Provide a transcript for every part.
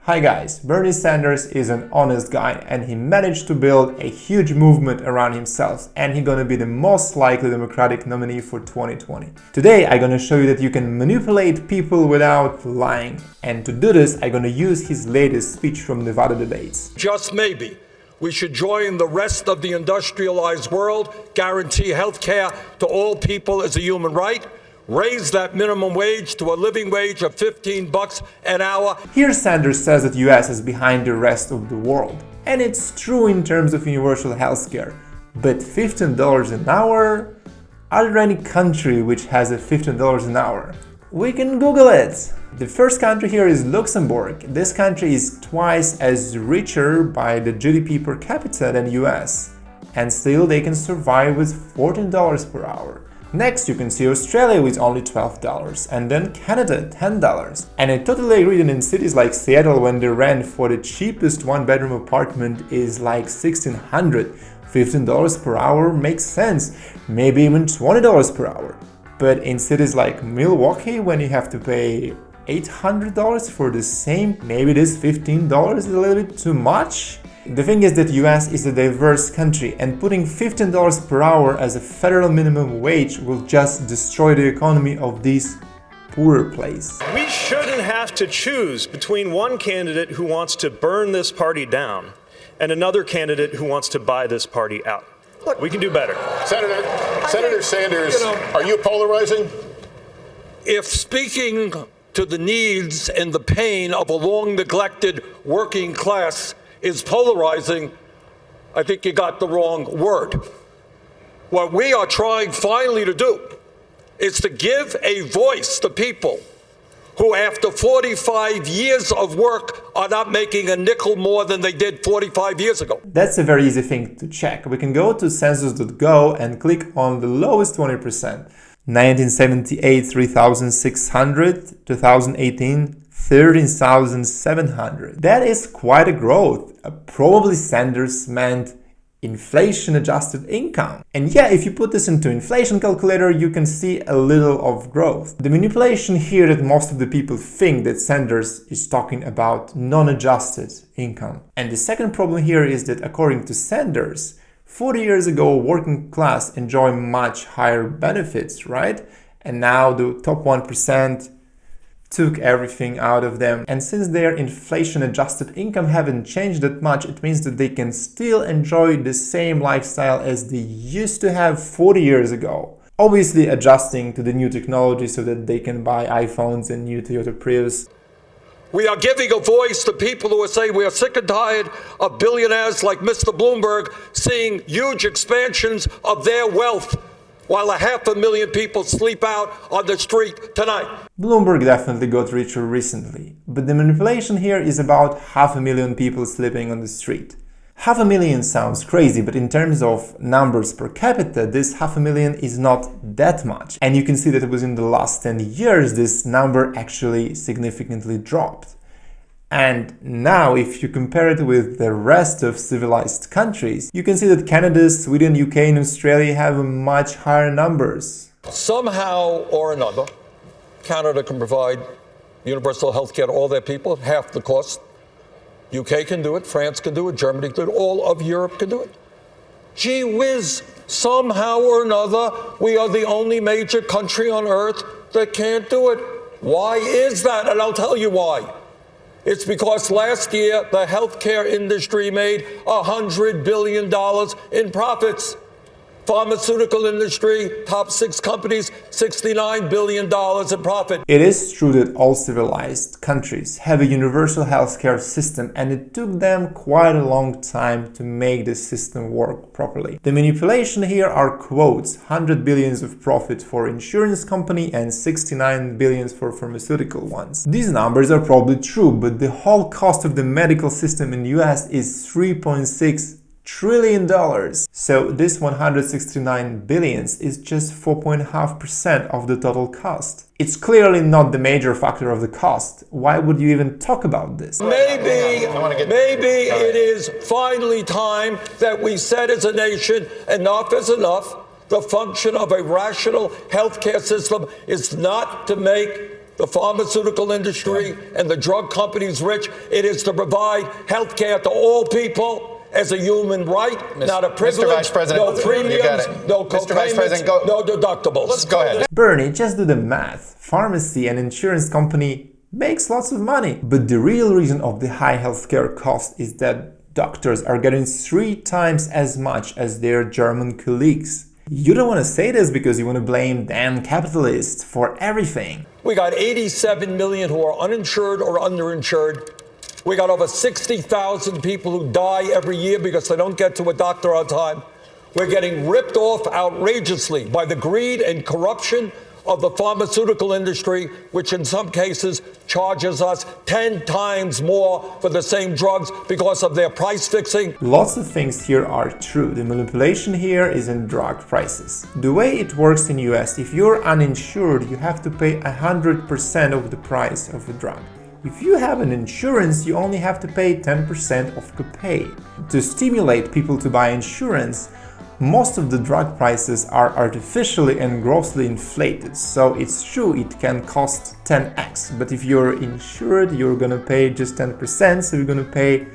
Hi guys, Bernie Sanders is an honest guy and he managed to build a huge movement around himself, and he's gonna be the most likely Democratic nominee for 2020. Today I'm gonna show you that you can manipulate people without lying, and to do this I'm gonna use his latest speech from Nevada debates. Just maybe we should join the rest of the industrialized world, guarantee health care to all people as a human right, raise that minimum wage to a living wage of $15 an hour. Here Sanders says that US is behind the rest of the world. And it's true in terms of universal health care. But $15 an hour? Are there any country which has a $15 an hour? We can Google it. The first country here is Luxembourg. This country is twice as richer by the GDP per capita than US. And still they can survive with $14 per hour. Next, you can see Australia with only $12, and then Canada $10. And I totally agree that in cities like Seattle, when the rent for the cheapest one-bedroom apartment is like $1,600, $15 per hour makes sense, maybe even $20 per hour. But in cities like Milwaukee, when you have to pay $800 for the same, maybe this $15 is a little bit too much. The thing is that US is a diverse country, and putting $15 per hour as a federal minimum wage will just destroy the economy of this poorer place. We shouldn't have to choose between one candidate who wants to burn this party down and another candidate who wants to buy this party out. Look, we can do better. Senator Sanders, are you polarizing? If speaking to the needs and the pain of a long-neglected working class is polarizing, I think you got the wrong word. What we are trying finally to do is to give a voice to people who after 45 years of work are not making a nickel more than they did 45 years ago. That's a very easy thing to check. We can go to census.go and click on the lowest 20%. 1978, 3,600, 2018, 13,700. That is quite a growth. Probably Sanders meant inflation-adjusted income. And yeah, if you put this into inflation calculator, you can see a little of growth. The manipulation here that most of the people think that Sanders is talking about non-adjusted income. And the second problem here is that according to Sanders, 40 years ago, working class enjoy much higher benefits, right? And now the top 1% took everything out of them, and since their inflation-adjusted income haven't changed that much, it means that they can still enjoy the same lifestyle as they used to have 40 years ago. Obviously adjusting to the new technology so that they can buy iPhones and new Toyota Prius. We are giving a voice to people who are saying we are sick and tired of billionaires like Mr. Bloomberg seeing huge expansions of their wealth while 500,000 people sleep out on the street tonight. Bloomberg definitely got richer recently, but the manipulation here is about 500,000 people sleeping on the street. 500,000 sounds crazy, but in terms of numbers per capita, this 500,000 is not that much. And you can see that within the last 10 years, this number actually significantly dropped. And now, if you compare it with the rest of civilized countries, you can see that Canada, Sweden, UK and Australia have much higher numbers. Somehow or another, Canada can provide universal health care to all their people at half the cost. UK can do it, France can do it, Germany can do it, all of Europe can do it. Gee whiz, somehow or another, we are the only major country on earth that can't do it. Why is that? And I'll tell you why. It's because last year, the healthcare industry made $100 billion in profits. Pharmaceutical industry, top 6 companies, $69 billion in profit. It is true that all civilized countries have a universal healthcare system, and it took them quite a long time to make this system work properly. The manipulation here are quotes: 100 billions of profit for insurance company and 69 billions for pharmaceutical ones. These numbers are probably true, but the whole cost of the medical system in the US is $3.6 trillion. So this 169 billions is just 4.5% of the total cost. It's clearly not the major factor of the cost. Why would you even talk about this? Maybe it is finally time that we said as a nation, enough is enough. The function of a rational healthcare system is not to make the pharmaceutical industry and the drug companies rich. It is to provide health care to all people as a human right, not a privilege. Mr. Vice President, no premiums, you got it. no Mr. Vice President, no deductibles. Let's go ahead. Bernie, just do the math. Pharmacy and insurance company makes lots of money. But the real reason of the high healthcare cost is that doctors are getting 3 times as much as their German colleagues. You don't want to say this because you want to blame damn capitalists for everything. We got 87 million who are uninsured or underinsured. We got over 60,000 people who die every year because they don't get to a doctor on time. We're getting ripped off outrageously by the greed and corruption of the pharmaceutical industry, which in some cases charges us 10 times more for the same drugs because of their price fixing. Lots of things here are true. The manipulation here is in drug prices. The way it works in US, if you're uninsured, you have to pay 100% of the price of a drug. If you have an insurance, you only have to pay 10% of copay. To stimulate people to buy insurance, most of the drug prices are artificially and grossly inflated, so it's true it can cost 10x, but if you're insured, you're gonna pay just 10%, so you're gonna pay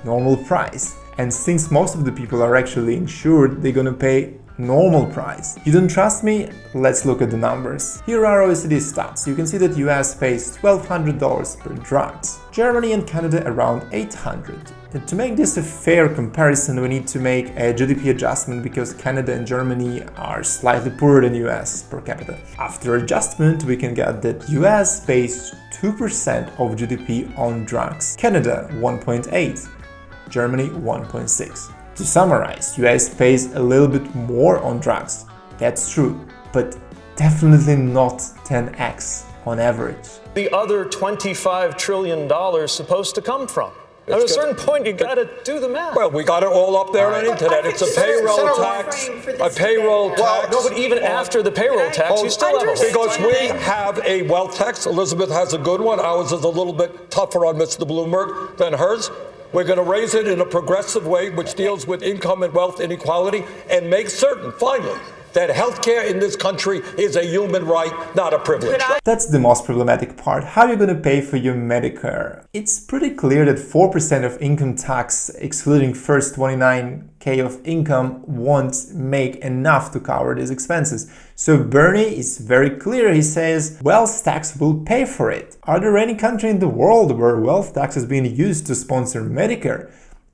normal price. And since most of the people are actually insured, they're gonna pay normal price. You don't trust me? Let's look at the numbers. Here are OECD stats. You can see that US pays $1,200 per drugs. Germany and Canada around $800. And to make this a fair comparison, we need to make a GDP adjustment because Canada and Germany are slightly poorer than US per capita. After adjustment, we can get that US pays 2% of GDP on drugs, Canada 1.8, Germany 1.6. To summarize, US pays a little bit more on drugs, that's true, but definitely not 10x on average. The other $25 trillion supposed to come from? At a certain point, you got to do the math. Well, we got it all up there on the internet. It's a payroll tax, a payroll tax. No, but even after the payroll tax, you still have a because we have a wealth tax. Elizabeth has a good one. Ours is a little bit tougher on Mr. Bloomberg than hers. We're going to raise it in a progressive way, which deals with income and wealth inequality, and make certain, finally, that healthcare in this country is a human right, not a privilege. That's the most problematic part. How are you going to pay for your Medicare? It's pretty clear that 4% of income tax, excluding first 29K of income, won't make enough to cover these expenses. So Bernie is very clear. He says wealth tax will pay for it. Are there any country in the world where wealth tax is being used to sponsor Medicare?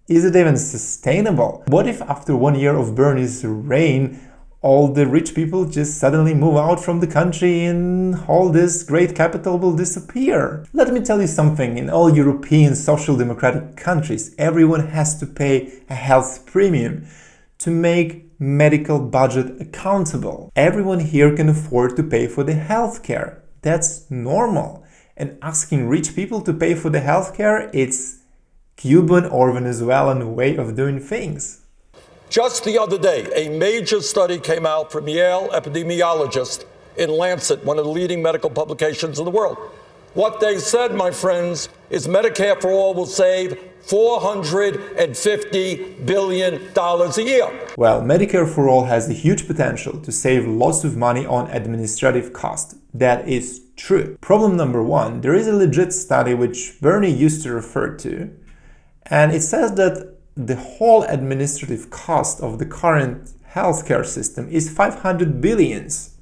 Is it even sustainable? What if after 1 year of Bernie's reign, all the rich people just suddenly move out from the country and all this great capital will disappear? Let me tell you something, in all European social democratic countries, everyone has to pay a health premium to make medical budget accountable. Everyone here can afford to pay for the healthcare. That's normal. And asking rich people to pay for the healthcare, it's Cuban or Venezuelan way of doing things. Just the other day, a major study came out from Yale epidemiologists in Lancet, one of the leading medical publications in the world. What they said, my friends, is Medicare for All will save $450 billion a year. Well, Medicare for All has a huge potential to save lots of money on administrative costs. That is true. Problem number one, there is a legit study which Bernie used to refer to, and it says that the whole administrative cost of the current healthcare system is 500 billions.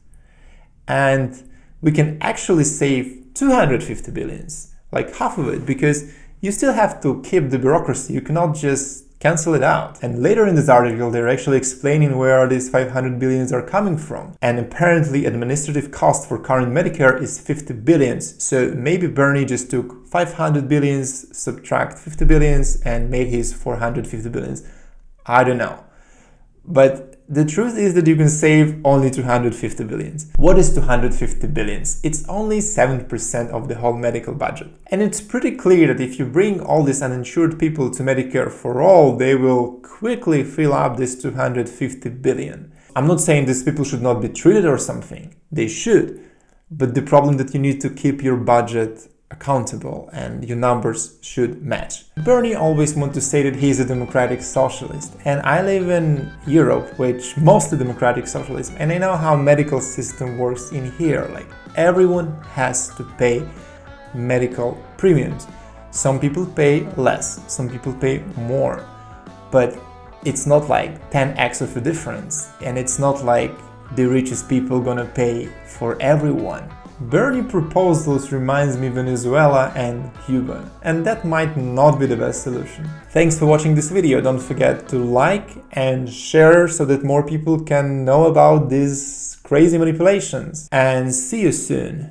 And we can actually save 250 billions, like half of it, because you still have to keep the bureaucracy. You cannot just cancel it out. And later in this article, they're actually explaining where these 500 billions are coming from. And apparently administrative cost for current Medicare is 50 billions. So maybe Bernie just took 500 billions, subtract 50 billions and made his 450 billions. I don't know. But the truth is that you can save only 250 billions. What is 250 billions? It's only 7% of the whole medical budget. And it's pretty clear that if you bring all these uninsured people to Medicare for All, they will quickly fill up this 250 billion. I'm not saying these people should not be treated or something. They should. But the problem is that you need to keep your budget accountable and your numbers should match. Bernie always wants to say that he's a democratic socialist, and I live in Europe, which mostly democratic socialism, and I know how medical system works in here. Like, everyone has to pay medical premiums. Some people pay less, some people pay more, but it's not like 10x of a difference, and it's not like the richest people gonna pay for everyone. Bernie proposals reminds me Venezuela and Cuba, and that might not be the best solution. Thanks for watching this video. Don't forget to like and share so that more people can know about these crazy manipulations, and see you soon.